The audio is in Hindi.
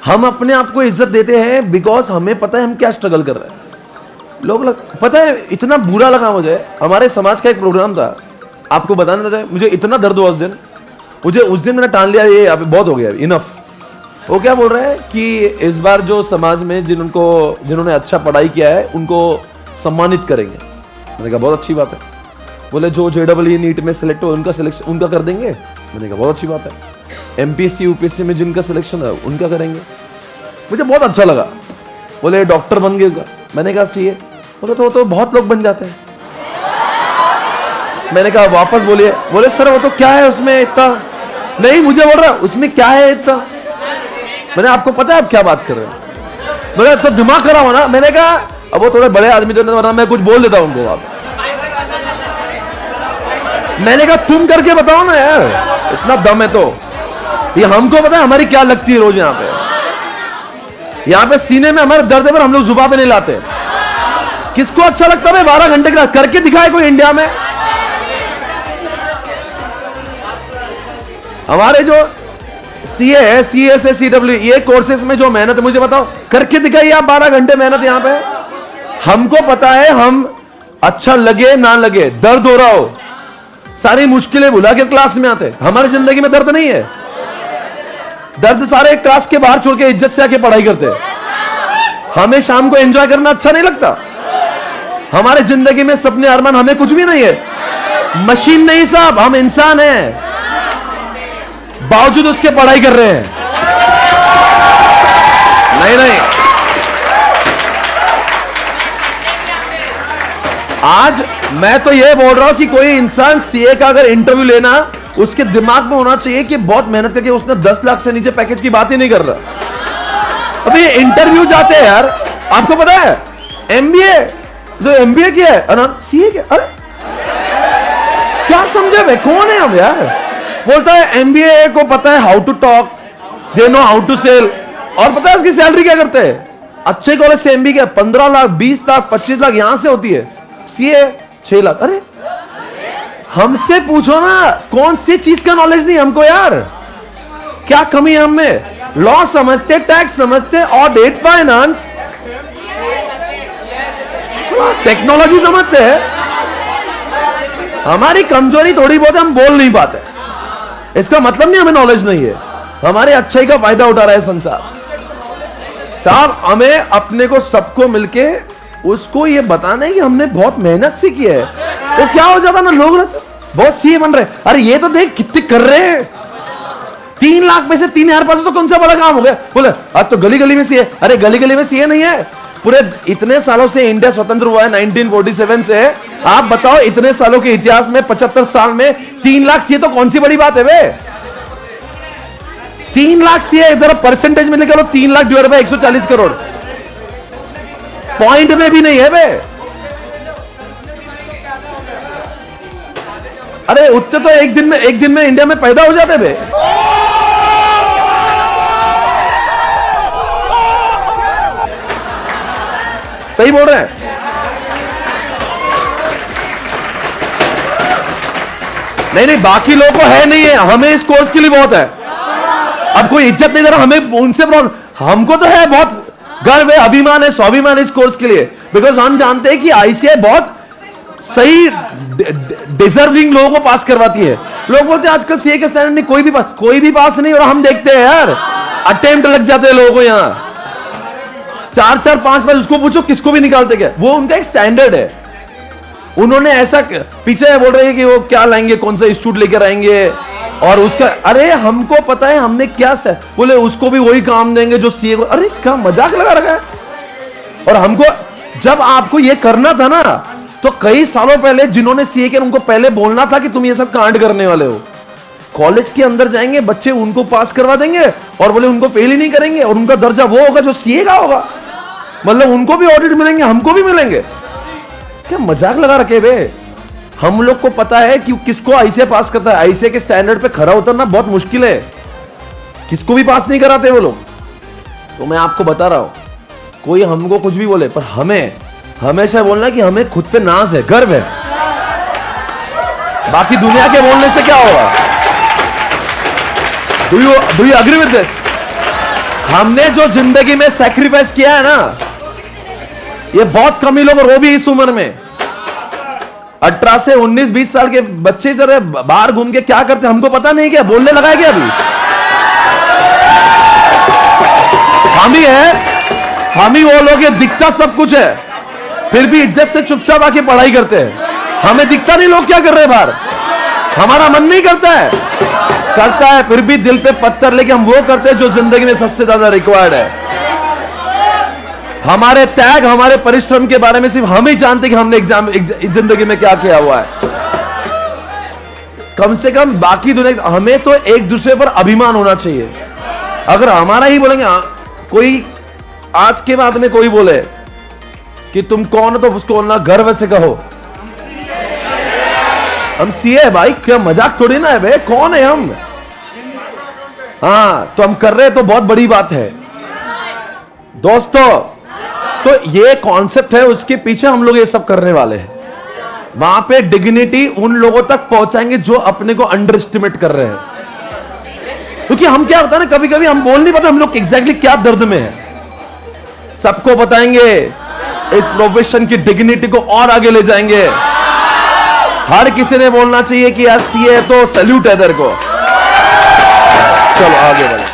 हम अपने आप को इज्जत देते हैं बिकॉज हमें पता है हम क्या स्ट्रगल कर रहे हैं। पता है इतना बुरा लगा मुझे, हमारे समाज का एक प्रोग्राम था, आपको बताना था, मुझे इतना दर्द हुआ उस दिन मैंने टाल लिया, ये अब बहुत हो गया, इनफ। वो क्या बोल रहे हैं कि इस बार जो समाज में जिन्होंने अच्छा पढ़ाई किया है उनको सम्मानित करेंगे। मैंने कहा बहुत अच्छी बात है। बोले जो JEE नीट में सिलेक्ट हो उनका कर देंगे। मैंने कहा बहुत अच्छी बात है। MPSC UPSC में जिनका सिलेक्शन है उनका करेंगे। मुझे बहुत अच्छा लगा। बोले डॉक्टर बन गए। मैंने कहा CA। बोले तो बहुत लोग बन जाते हैं। मैंने कहा वापस बोलिए। बोले सर वो तो क्या है उसमें इतना, नहीं मुझे बोल रहा उसमें क्या है इतना। मैंने आपको पता है आप क्या बात कर रहे हो। बोले तो दिमाग खराब हो ना। मैंने कहा अब वो थोड़े बड़े आदमी थे, वरना मैं कुछ बोल देता हूं उनको। आप मैंने कहा तुम करके बताओ ना यार, इतना दम है तो। ये हमको पता है हमारी क्या लगती है रोज यहाँ पे सीने में हमारे दर्द है, पर हम लोग जुबान पे नहीं लाते। किसको अच्छा लगता है 12 घंटे का करके दिखाए कोई इंडिया में। हमारे जो CA है, CSA CW ये कोर्सेस में जो मेहनत है, मुझे बताओ करके दिखाइए आप 12 घंटे मेहनत यहाँ पे। हमको पता है, हम अच्छा लगे ना लगे, दर्द हो रहा हो, सारी मुश्किलें भुला के क्लास में आते। हमारी जिंदगी में दर्द नहीं है। दर्द सारे क्लास के बाहर छोड़ के इज्जत से आके पढ़ाई करते। हमें शाम को एंजॉय करना अच्छा नहीं लगता। हमारे जिंदगी में सपने अरमान हमें कुछ भी नहीं है। मशीन नहीं साहब, हम इंसान हैं, बावजूद उसके पढ़ाई कर रहे हैं। नहीं आज मैं तो ये बोल रहा हूं कि कोई इंसान CA का अगर इंटरव्यू लेना, उसके दिमाग में होना चाहिए कि बहुत मेहनत करके उसने 10 लाख से नीचे पैकेज की बात ही नहीं कर रहा। अभी इंटरव्यू जाते हैं यार, आपको पता है MBA जो MBA किया है CA क्या, अरे क्या समझे भाई, कौन है हम यार। बोलता है MBA को पता है how to talk, they know how to sell, और पता है उसकी सैलरी क्या करते हैं। अच्छे कॉलेज से MBA 15 लाख 20 लाख 25 लाख यहां से होती है, CA 6 लाख। अरे हमसे पूछो ना, कौन सी चीज का नॉलेज नहीं हमको यार, क्या कमी है हमें। लॉ समझते, टैक्स समझते, ऑडिट, फाइनेंस, टेक्नोलॉजी समझते हैं। हमारी कमजोरी थोड़ी बहुत हम बोल नहीं पाते, इसका मतलब नहीं हमें नॉलेज नहीं है। हमारे अच्छाई का फायदा उठा रहा है संसार साहब। हमें अपने को सबको मिलके उसको ये बताना है कि हमने बहुत मेहनत से किया है। तो क्या हो जाता ना, लोग बहुत CA बन रहे, अरे ये तो देख कितने कर रहे हैं, 3 लाख में से 3,000 पास तो कौन सा बड़ा काम हो गया। बोले आज तो गली गली में CA। अरे गली गली में CA नहीं है, पूरे इतने सालों से इंडिया स्वतंत्र हुआ है 1947 से। आप बताओ इतने सालों के इतिहास में 75 साल में 3 लाख CA तो कौन सी बड़ी बात है वे। 3 लाख CA इधर परसेंटेज में निकालो, 3 lakh divide by 140 crore, point में भी नहीं है वे। अरे उतने तो एक दिन में इंडिया में पैदा हो जाते बे। सही बोल रहे हैं। नहीं बाकी लोगों को है नहीं है, हमें इस कोर्स के लिए बहुत है। अब कोई इज्जत नहीं दे रहा, हमें उनसे प्रॉब्लम, हमको तो है बहुत गर्व है, अभिमान है, स्वाभिमान है इस कोर्स के लिए। बिकॉज हम जानते हैं कि ICAI बहुत सही डिजर्विंग लोगों को पास करवाती है। लोग बोलते हैं आजकल CA के स्टैंडर्ड नहीं, कोई भी पास नहीं हो रहा। हम देखते हैं यार, अटेम्प्ट लग जाते हैं लोगों को यहाँ 4-4 5-5। उसको पूछो किसको भी निकालते क्या, वो उनका एक स्टैंडर्ड है। उन्होंने ऐसा पीछे बोल रहे हैं कि वो क्या लाएंगे, कौन सा इंस्टीट्यूट लेकर आएंगे और उसका, अरे हमको पता है हमने क्या बोले उसको भी वही काम देंगे जो CA को। अरे क्या मजाक लगा रखा है। और हमको जब आपको ये करना था ना, तो कई सालों पहले जिन्होंने CA किया उनको पहले बोलना था कि तुम ये सब कांड करने वाले हो। कॉलेज के अंदर जाएंगे बच्चे, उनको पास करवा देंगे और बोले उनको फेल ही नहीं करेंगे, और उनका दर्जा वो होगा जो CA का होगा। मतलब उनको भी ऑडिट मिलेंगे, हमको भी मिलेंगे। क्या मजाक लगा रखे बे। हम लोग को पता है कि किसको ICAI पास करता है। ICAI के स्टैंडर्ड पे खरा उतरना बहुत मुश्किल है, किसको भी पास नहीं कराते वो लोग। तो मैं आपको बता रहा हूं, कोई हमको कुछ भी बोले, पर हमें हमेशा बोलना कि हमें खुद पे नाज है, गर्व है। बाकी दुनिया के बोलने से क्या होगा। Do you agree with this. हमने जो जिंदगी में सैक्रिफाइस किया है ना, ये बहुत कम ही लोग, और वो भी इस उम्र में 18 से 19 20 साल के बच्चे जरा बाहर घूम के क्या करते हमको पता नहीं, क्या बोलने लगा है क्या अभी? हम ही है, हम ही वो लोग, ये दिखता सब कुछ है, फिर भी इज्जत से चुपचाप आके पढ़ाई करते हैं। हमें दिखता नहीं लोग क्या कर रहे हैं बाहर, हमारा मन नहीं करता है, करता है फिर भी दिल पे पत्थर लेके हम वो करते हैं जो जिंदगी में सबसे ज्यादा रिक्वायर्ड है। हमारे त्याग, हमारे परिश्रम के बारे में सिर्फ हम ही जानते कि हमने जिंदगी में क्या किया हुआ है। कम से कम बाकी दुनिया, हमें तो एक दूसरे पर अभिमान होना चाहिए। अगर हमारा ही बोलेंगे, कोई आज के बाद में कोई बोले कि तुम कौन हो, तो उसको ना गर्व से कहो हम सीए है भाई, क्या मजाक थोड़ी ना है भाई, कौन है हम? हाँ, तो हम कर रहे हैं तो बहुत बड़ी बात है दोस्तों। तो ये कॉन्सेप्ट है, उसके पीछे हम लोग ये सब करने वाले हैं। वहां पे डिग्निटी उन लोगों तक पहुंचाएंगे जो अपने को अंडर एस्टिमेट कर रहे हैं। क्योंकि हम क्या होता है ना, कभी कभी हम बोल नहीं पाते हम लोग एग्जैक्टली क्या दर्द में है। सबको बताएंगे, इस प्रोफेशन की डिग्निटी को और आगे ले जाएंगे। हर किसी ने बोलना चाहिए कि यार सीए तो सैल्यूट है तेरे को। चलो आगे बढ़ो।